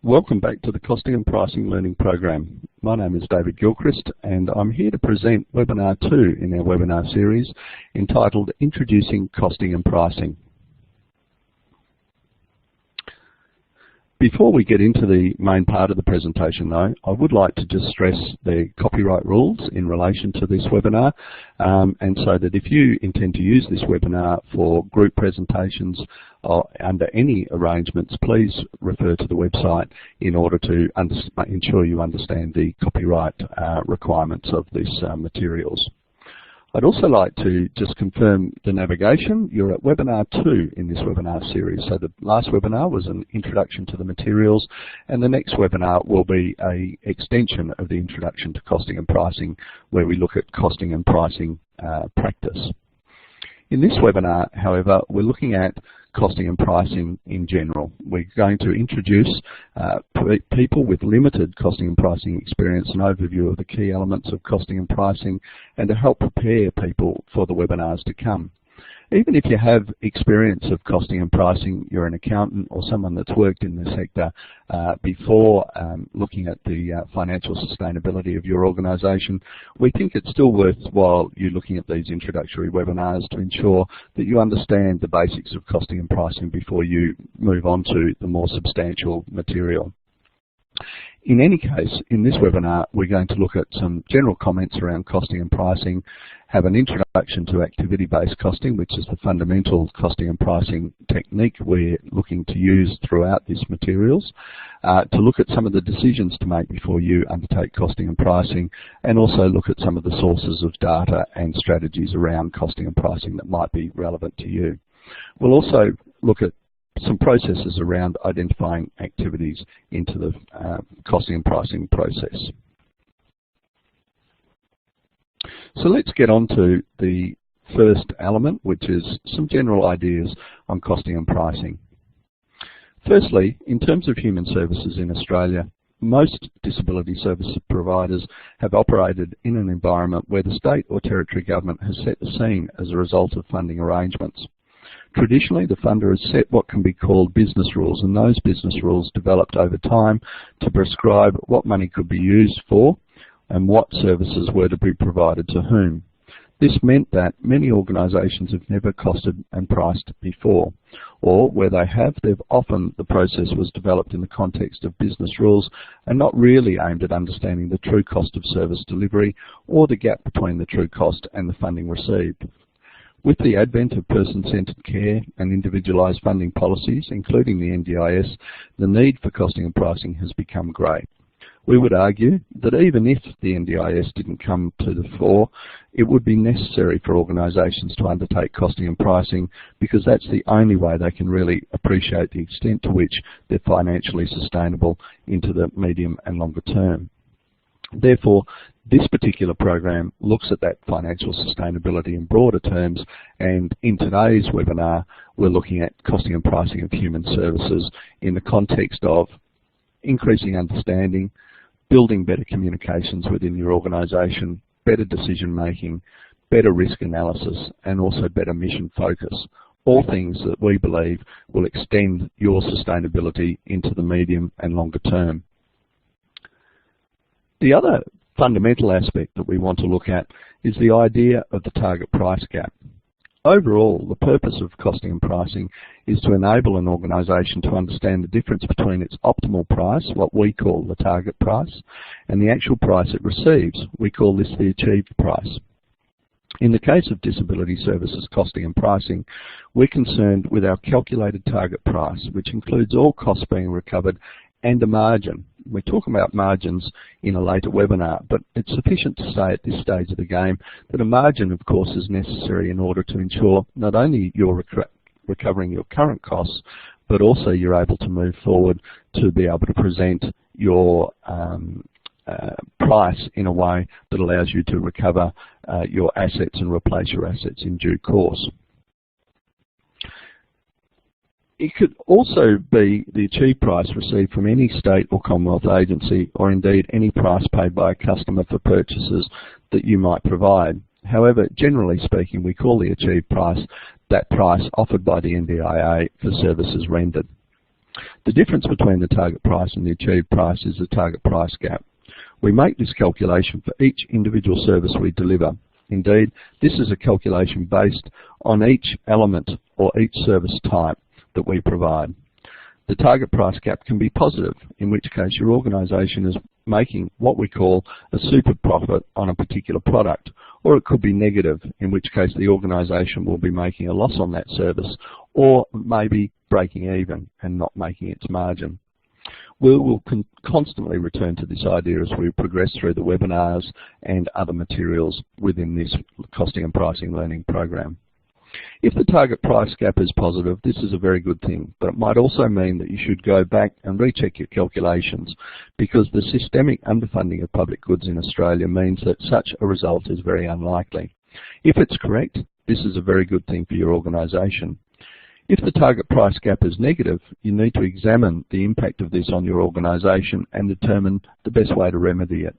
Welcome back to the Costing and Pricing Learning Program. My name is David Gilchrist and I'm here to present Webinar 2 in our webinar series entitled Introducing Costing and Pricing. Before we get into the main part of the presentation though, I would like to just stress the copyright rules in relation to this webinar, and so that if you intend to use this webinar for group presentations or under any arrangements, please refer to the website in order to ensure you understand the copyright requirements of these materials. I'd also like to just confirm the navigation. You're at webinar 2 in this webinar series. So the last webinar was an introduction to the materials, and the next webinar will be an extension of the introduction to costing and pricing, where we look at costing and pricing practice. In this webinar, however, we're looking at costing and pricing in general. We're going to introduce people with limited costing and pricing experience, an overview of the key elements of costing and pricing, and to help prepare people for the webinars to come. Even if you have experience of costing and pricing, you're an accountant or someone that's worked in the sector before looking at the financial sustainability of your organisation, we think it's still worthwhile you looking at these introductory webinars to ensure that you understand the basics of costing and pricing before you move on to the more substantial material. In any case, in this webinar, we're going to look at some general comments around costing and pricing, have an introduction to activity-based costing, which is the fundamental costing and pricing technique we're looking to use throughout these materials, to look at some of the decisions to make before you undertake costing and pricing, and also look at some of the sources of data and strategies around costing and pricing that might be relevant to you. We'll also look at some processes around identifying activities into the costing and pricing process. So let's get on to the first element, which is some general ideas on costing and pricing. Firstly, in terms of human services in Australia, most disability service providers have operated in an environment where the state or territory government has set the scene as a result of funding arrangements. Traditionally, the funder has set what can be called business rules, and those business rules developed over time to prescribe what money could be used for and what services were to be provided to whom. This meant that many organisations have never costed and priced before, or where they have, the process was developed in the context of business rules and not really aimed at understanding the true cost of service delivery or the gap between the true cost and the funding received. With the advent of person-centred care and individualised funding policies, including the NDIS, the need for costing and pricing has become great. We would argue that even if the NDIS didn't come to the fore, it would be necessary for organisations to undertake costing and pricing, because that's the only way they can really appreciate the extent to which they're financially sustainable into the medium and longer term. Therefore, this particular program looks at that financial sustainability in broader terms, and in today's webinar we're looking at costing and pricing of human services in the context of increasing understanding, building better communications within your organisation, better decision making, better risk analysis, and also better mission focus. All things that we believe will extend your sustainability into the medium and longer term. The other fundamental aspect that we want to look at is the idea of the target price gap. Overall, the purpose of costing and pricing is to enable an organisation to understand the difference between its optimal price, what we call the target price, and the actual price it receives. We call this the achieved price. In the case of disability services costing and pricing, we're concerned with our calculated target price, which includes all costs being recovered and a margin. We're talking about margins in a later webinar, but it's sufficient to say at this stage of the game that a margin, of course, is necessary in order to ensure not only you're recovering your current costs, but also you're able to move forward to be able to present your price in a way that allows you to recover your assets and replace your assets in due course. It could also be the achieved price received from any state or Commonwealth agency, or indeed any price paid by a customer for purchases that you might provide. However, generally speaking, we call the achieved price that price offered by the NDIA for services rendered. The difference between the target price and the achieved price is the target price gap. We make this calculation for each individual service we deliver. Indeed, this is a calculation based on each element or each service type that we provide. The target price gap can be positive, in which case your organisation is making what we call a super profit on a particular product, or it could be negative, in which case the organisation will be making a loss on that service, or maybe breaking even and not making its margin. We will constantly return to this idea as we progress through the webinars and other materials within this Costing and Pricing Learning program. If the target price gap is positive, this is a very good thing, but it might also mean that you should go back and recheck your calculations, because the systemic underfunding of public goods in Australia means that such a result is very unlikely. If it's correct, this is a very good thing for your organisation. If the target price gap is negative, you need to examine the impact of this on your organisation and determine the best way to remedy it.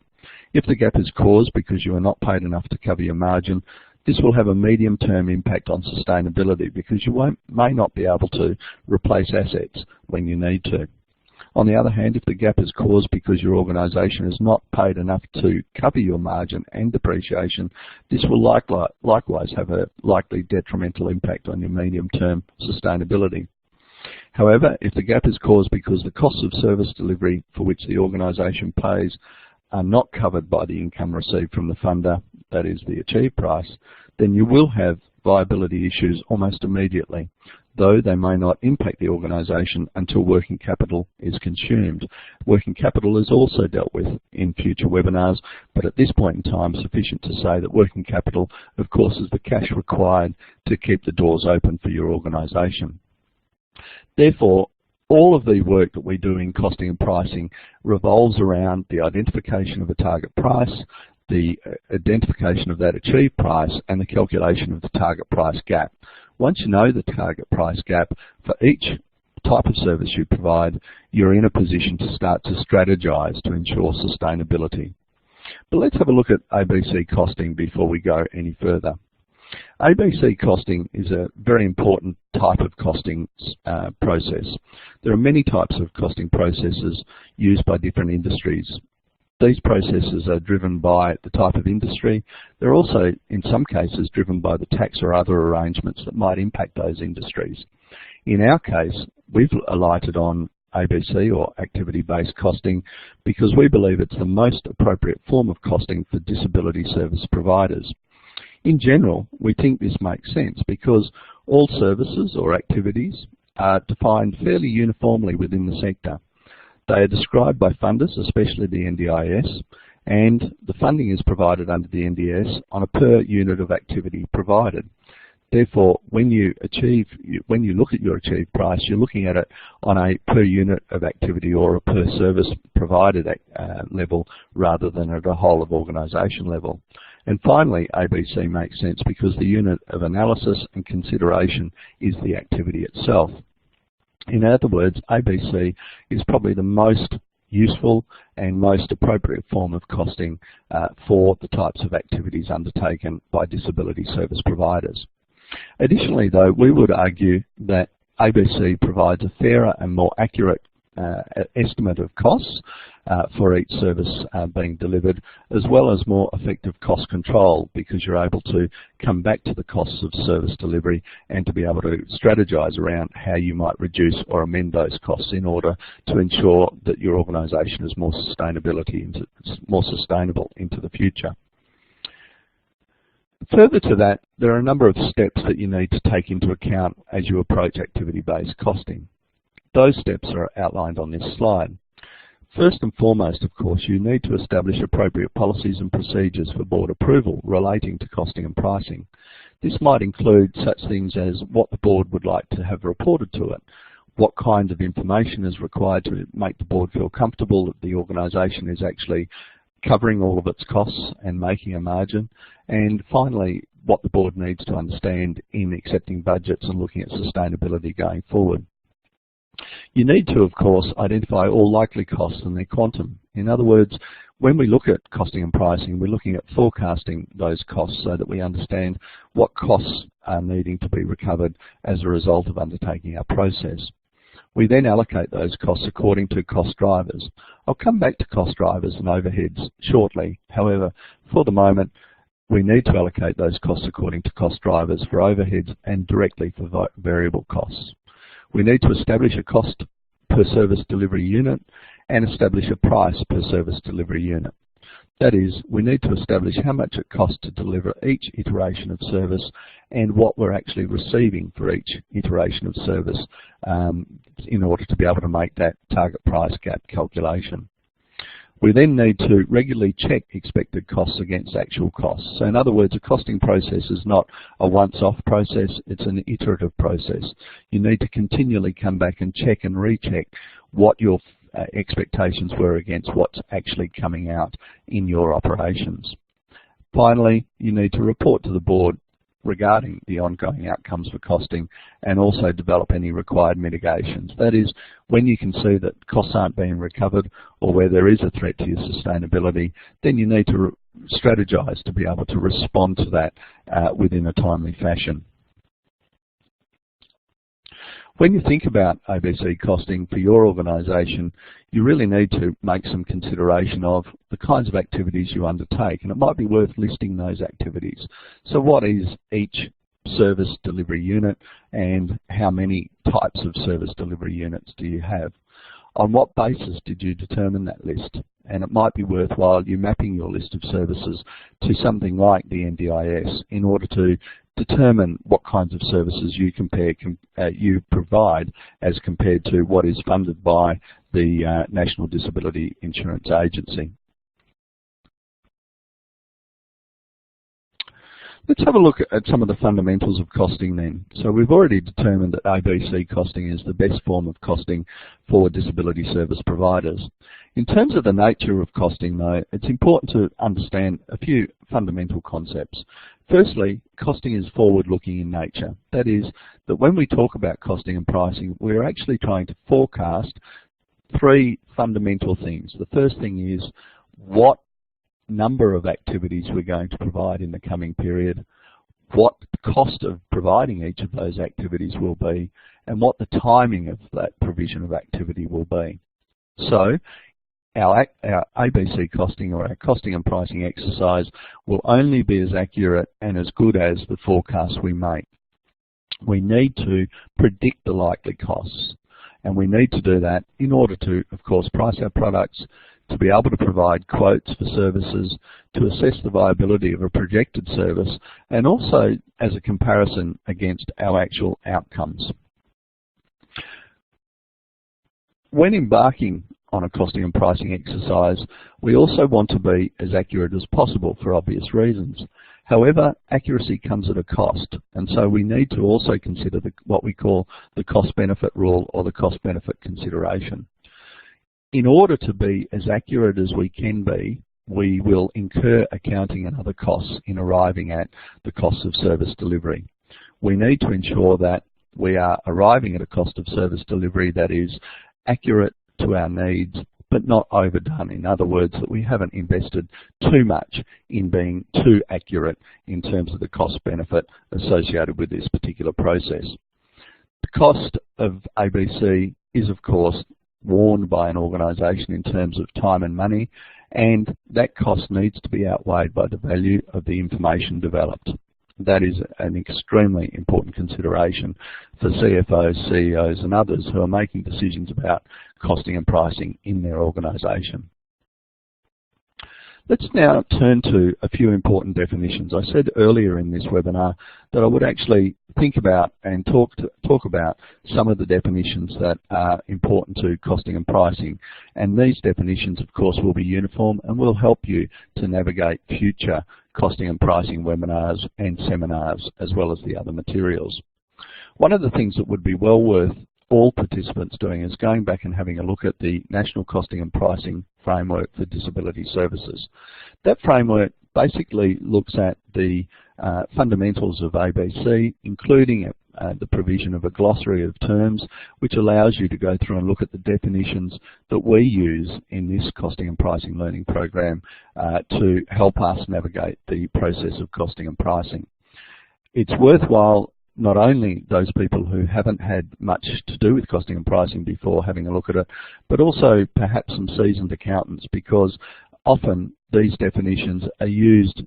If the gap is caused because you are not paid enough to cover your margin, this will have a medium-term impact on sustainability, because you may not be able to replace assets when you need to. On the other hand, if the gap is caused because your organisation is not paid enough to cover your margin and depreciation, this will likewise have a likely detrimental impact on your medium-term sustainability. However, if the gap is caused because the costs of service delivery for which the organisation pays are not covered by the income received from the funder, that is the achieved price, then you will have viability issues almost immediately, though they may not impact the organisation until working capital is consumed. Working capital is also dealt with in future webinars, but at this point in time, sufficient to say that working capital, of course, is the cash required to keep the doors open for your organisation. Therefore, all of the work that we do in costing and pricing revolves around the identification of a target price, the identification of that achieved price, and the calculation of the target price gap. Once you know the target price gap for each type of service you provide, you're in a position to start to strategize to ensure sustainability. But let's have a look at ABC costing before we go any further. ABC costing is a very important type of costing process. There are many types of costing processes used by different industries. These processes are driven by the type of industry. They're also, in some cases, driven by the tax or other arrangements that might impact those industries. In our case, we've alighted on ABC, or activity-based costing, because we believe it's the most appropriate form of costing for disability service providers. In general, we think this makes sense because all services or activities are defined fairly uniformly within the sector. They are described by funders, especially the NDIS, and the funding is provided under the NDIS on a per unit of activity provided. Therefore, when you look at your achieved price, you're looking at it on a per unit of activity or a per service provided level rather than at a whole of organisation level. And finally, ABC makes sense because the unit of analysis and consideration is the activity itself. In other words, ABC is probably the most useful and most appropriate form of costing for the types of activities undertaken by disability service providers. Additionally, though, we would argue that ABC provides a fairer and more accurate estimate of costs for each service being delivered, as well as more effective cost control, because you're able to come back to the costs of service delivery and to be able to strategize around how you might reduce or amend those costs in order to ensure that your organisation is more sustainable into the future. Further to that, there are a number of steps that you need to take into account as you approach activity-based costing. Those steps are outlined on this slide. First and foremost, of course, you need to establish appropriate policies and procedures for board approval relating to costing and pricing. This might include such things as what the board would like to have reported to it, what kind of information is required to make the board feel comfortable that the organisation is actually covering all of its costs and making a margin, and finally, what the board needs to understand in accepting budgets and looking at sustainability going forward. You need to, of course, identify all likely costs and their quantum. In other words, when we look at costing and pricing, we're looking at forecasting those costs so that we understand what costs are needing to be recovered as a result of undertaking our process. We then allocate those costs according to cost drivers. I'll come back to cost drivers and overheads shortly. However, for the moment, we need to allocate those costs according to cost drivers for overheads and directly for variable costs. We need to establish a cost per service delivery unit and establish a price per service delivery unit. That is, we need to establish how much it costs to deliver each iteration of service and what we're actually receiving for each iteration of service in order to be able to make that target price gap calculation. We then need to regularly check expected costs against actual costs. So in other words, a costing process is not a once-off process, it's an iterative process. You need to continually come back and check and recheck what your expectations were against what's actually coming out in your operations. Finally, you need to report to the board regarding the ongoing outcomes for costing and also develop any required mitigations. That is, when you can see that costs aren't being recovered or where there is a threat to your sustainability, then you need to strategize to be able to respond to that within a timely fashion. When you think about ABC costing for your organisation, you really need to make some consideration of the kinds of activities you undertake, and it might be worth listing those activities. So what is each service delivery unit and how many types of service delivery units do you have? On what basis did you determine that list? And it might be worthwhile you mapping your list of services to something like the NDIS in order to determine what kinds of services you provide as compared to what is funded by the National Disability Insurance Agency. Let's have a look at some of the fundamentals of costing then. So we've already determined that ABC costing is the best form of costing for disability service providers. In terms of the nature of costing though, it's important to understand a few fundamental concepts. Firstly, costing is forward-looking in nature. That is, that when we talk about costing and pricing, we're actually trying to forecast three fundamental things. The first thing is what number of activities we're going to provide in the coming period, what the cost of providing each of those activities will be, and what the timing of that provision of activity will be. So our ABC costing, or our costing and pricing exercise, will only be as accurate and as good as the forecasts we make. We need to predict the likely costs, and we need to do that in order to, of course, price our products, to be able to provide quotes for services, to assess the viability of a projected service, and also as a comparison against our actual outcomes. When embarking on a costing and pricing exercise, we also want to be as accurate as possible for obvious reasons. However, accuracy comes at a cost, and so we need to also consider what we call the cost-benefit rule, or the cost-benefit consideration. In order to be as accurate as we can be, we will incur accounting and other costs in arriving at the cost of service delivery. We need to ensure that we are arriving at a cost of service delivery that is accurate to our needs, but not overdone. In other words, that we haven't invested too much in being too accurate in terms of the cost benefit associated with this particular process. The cost of ABC is, of course, borne by an organisation in terms of time and money, and that cost needs to be outweighed by the value of the information developed. That is an extremely important consideration for CFOs, CEOs and others who are making decisions about costing and pricing in their organisation. Let's now turn to a few important definitions. I said earlier in this webinar that I would actually think about and talk about some of the definitions that are important to costing and pricing. And these definitions, of course, will be uniform and will help you to navigate future costing and pricing webinars and seminars, as well as the other materials. One of the things that would be well worth all participants doing is going back and having a look at the National Costing and Pricing Framework for Disability Services. That framework basically looks at the fundamentals of ABC, including the provision of a glossary of terms, which allows you to go through and look at the definitions that we use in this costing and pricing learning program to help us navigate the process of costing and pricing. It's worthwhile not only those people who haven't had much to do with costing and pricing before having a look at it, but also perhaps some seasoned accountants, because often these definitions are used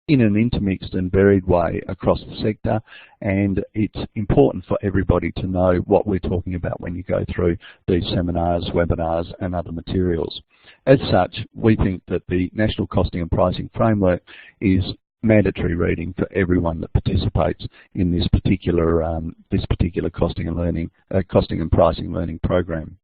in an intermixed and varied way across the sector, and it's important for everybody to know what we're talking about when you go through these seminars, webinars and other materials. As such, we think that the National Costing and Pricing Framework is mandatory reading for everyone that participates in this particular costing and pricing learning program.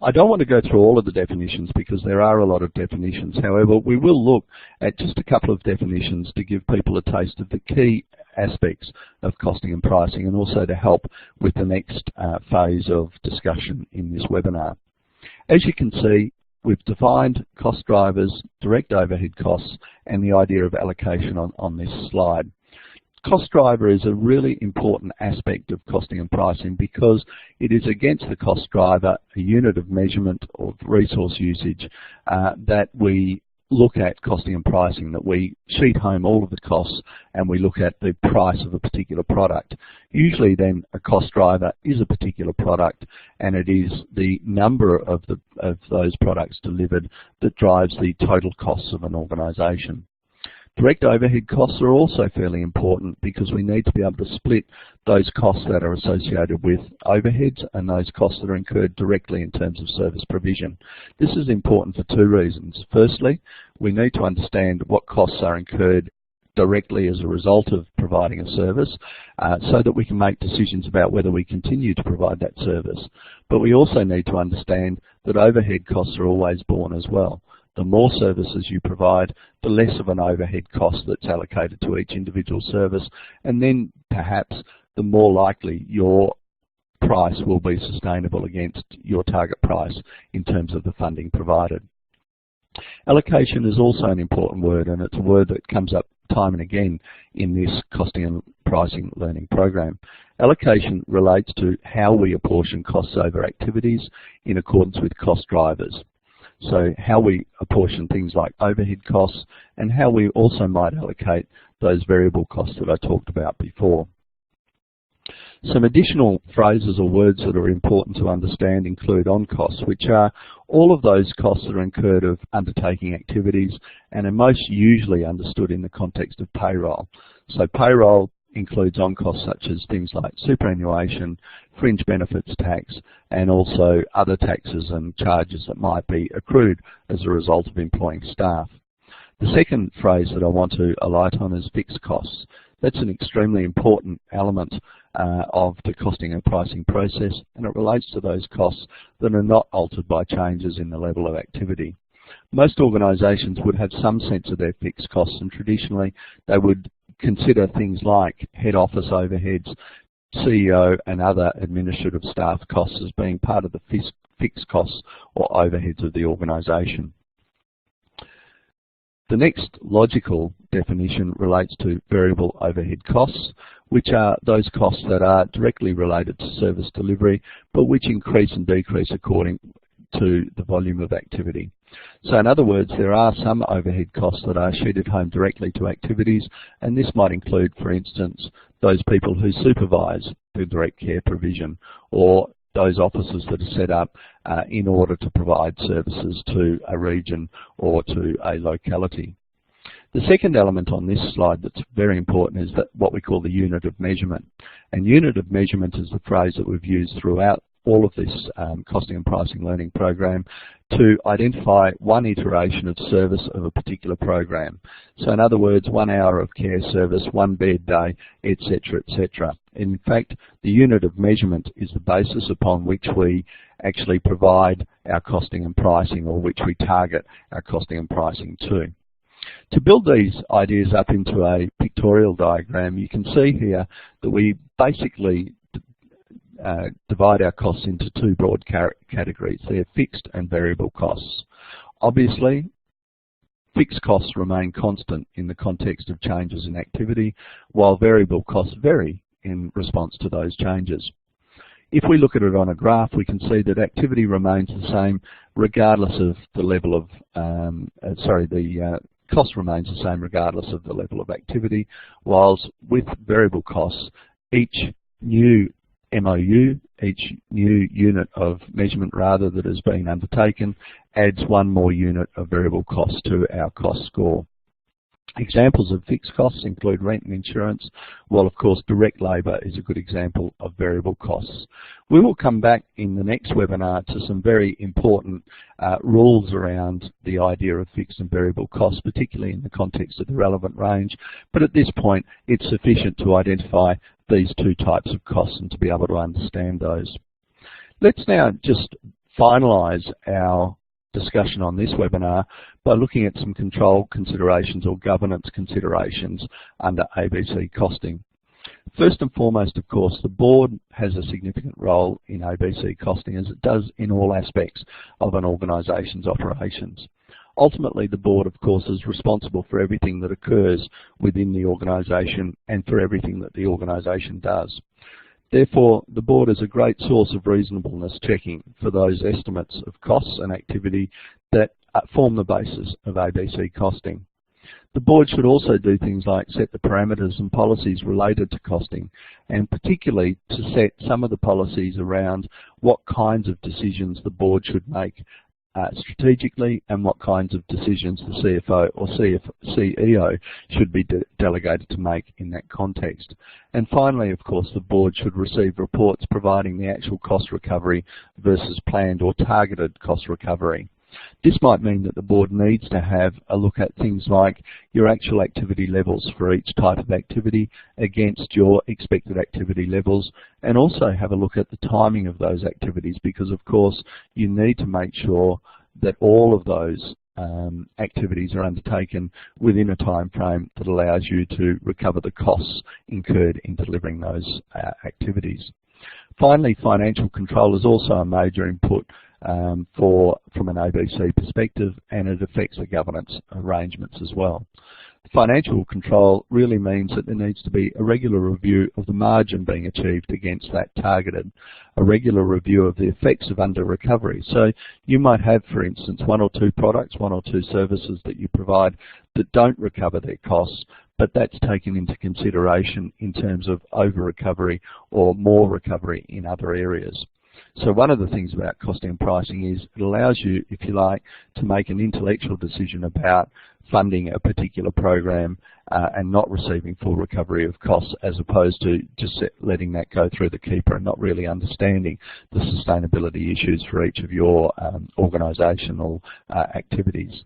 I don't want to go through all of the definitions because there are a lot of definitions. However, we will look at just a couple of definitions to give people a taste of the key aspects of costing and pricing, and also to help with the next phase of discussion in this webinar. As you can see, we've defined cost drivers, direct overhead costs, and the idea of allocation on this slide. Cost driver is a really important aspect of costing and pricing because it is against the cost driver, a unit of measurement of resource usage, that we look at costing and pricing, that we sheet home all of the costs and we look at the price of a particular product. Usually then a cost driver is a particular product, and it is the number of those products delivered that drives the total costs of an organisation. Direct overhead costs are also fairly important because we need to be able to split those costs that are associated with overheads and those costs that are incurred directly in terms of service provision. This is important for two reasons. Firstly, we need to understand what costs are incurred directly as a result of providing a service, so that we can make decisions about whether we continue to provide that service. But we also need to understand that overhead costs are always borne as well. The more services you provide, the less of an overhead cost that's allocated to each individual service, and then perhaps the more likely your price will be sustainable against your target price in terms of the funding provided. Allocation is also an important word, and it's a word that comes up time and again in this costing and pricing learning program. Allocation relates to how we apportion costs over activities in accordance with cost drivers. So how we apportion things like overhead costs, and how we also might allocate those variable costs that I talked about before. Some additional phrases or words that are important to understand include on-costs, which are all of those costs that are incurred of undertaking activities and are most usually understood in the context of payroll. So payroll includes on-costs such as things like superannuation, fringe benefits tax, and also other taxes and charges that might be accrued as a result of employing staff. The second phrase that I want to alight on is fixed costs. That's an extremely important element of the costing and pricing process, and it relates to those costs that are not altered by changes in the level of activity. Most organisations would have some sense of their fixed costs, and traditionally they would consider things like head office overheads, CEO and other administrative staff costs as being part of the fixed costs or overheads of the organisation. The next logical definition relates to variable overhead costs, which are those costs that are directly related to service delivery, but which increase and decrease according to the volume of activity. So in other words, there are some overhead costs that are sheeted home directly to activities, and this might include, for instance, those people who supervise the direct care provision, or those offices that are set up in order to provide services to a region or to a locality. The second element on this slide that's very important is that what we call the unit of measurement. And unit of measurement is the phrase that we've used throughout all of this costing and pricing learning program to identify one iteration of service of a particular program. So in other words, 1 hour of care service, 1 bed day, etc., etc. In fact, the unit of measurement is the basis upon which we actually provide our costing and pricing, or which we target our costing and pricing to. To build these ideas up into a pictorial diagram, you can see here that we basically divide our costs into two broad categories. They're fixed and variable costs. Obviously, fixed costs remain constant in the context of changes in activity, while variable costs vary in response to those changes. If we look at it on a graph, we can see that activity remains the same regardless of the level of, the cost remains the same regardless of the level of activity, whilst with variable costs, each new MOU, each new unit of measurement rather that has been undertaken, adds one more unit of variable cost to our cost score. Examples of fixed costs include rent and insurance, while of course direct labour is a good example of variable costs. We will come back in the next webinar to some very important rules around the idea of fixed and variable costs, particularly in the context of the relevant range, but at this point it's sufficient to identify these two types of costs and to be able to understand those. Let's now just finalise our discussion on this webinar by looking at some control considerations or governance considerations under ABC costing. First and foremost, of course, the board has a significant role in ABC costing, as it does in all aspects of an organisation's operations. Ultimately, the board, of course, is responsible for everything that occurs within the organisation and for everything that the organisation does. Therefore, the board is a great source of reasonableness checking for those estimates of costs and activity that form the basis of ABC costing. The board should also do things like set the parameters and policies related to costing, and particularly to set some of the policies around what kinds of decisions the board should make strategically and what kinds of decisions the CFO or CEO should be delegated to make in that context. And finally, of course, the board should receive reports providing the actual cost recovery versus planned or targeted cost recovery. This might mean that the board needs to have a look at things like your actual activity levels for each type of activity against your expected activity levels, and also have a look at the timing of those activities, because of course you need to make sure that all of those activities are undertaken within a time frame that allows you to recover the costs incurred in delivering those activities. Finally, financial control is also a major input from an ABC perspective, and it affects the governance arrangements as well. Financial control really means that there needs to be a regular review of the margin being achieved against that targeted, a regular review of the effects of under recovery. So you might have, for instance, one or two products, one or two services that you provide that don't recover their costs, but that's taken into consideration in terms of over recovery or more recovery in other areas. So one of the things about costing and pricing is it allows you, if you like, to make an intellectual decision about funding a particular program and not receiving full recovery of costs, as opposed to just letting that go through the keeper and not really understanding the sustainability issues for each of your organisational activities.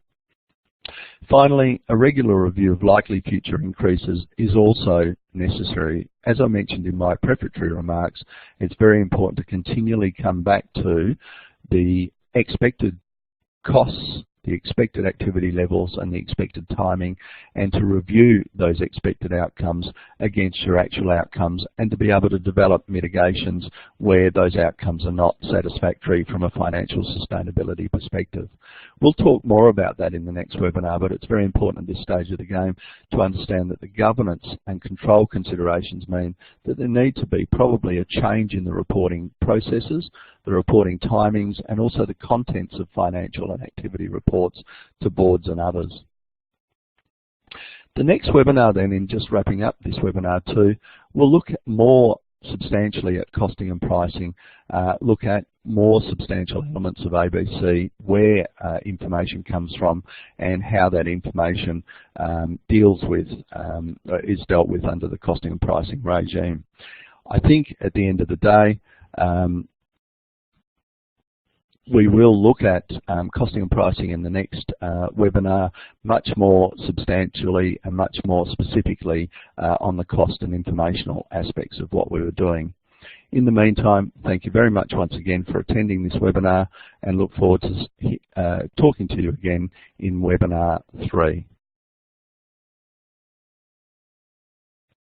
Finally, a regular review of likely future increases is also necessary. As I mentioned in my prefatory remarks, it's very important to continually come back to the expected costs, the expected activity levels and the expected timing, and to review those expected outcomes against your actual outcomes, and to be able to develop mitigations where those outcomes are not satisfactory from a financial sustainability perspective. We'll talk more about that in the next webinar, but it's very important at this stage of the game to understand that the governance and control considerations mean that there need to be probably a change in the reporting processes, the reporting timings, and also the contents of financial and activity reports to boards and others. The next webinar then, in just wrapping up this webinar too, we'll look at more substantially at costing and pricing, look at more substantial elements of ABC, where information comes from and how that information is dealt with under the costing and pricing regime. I think at the end of the day, we will look at costing and pricing in the next webinar much more substantially and much more specifically on the cost and informational aspects of what we were doing. In the meantime, thank you very much once again for attending this webinar, and look forward to talking to you again in webinar 3.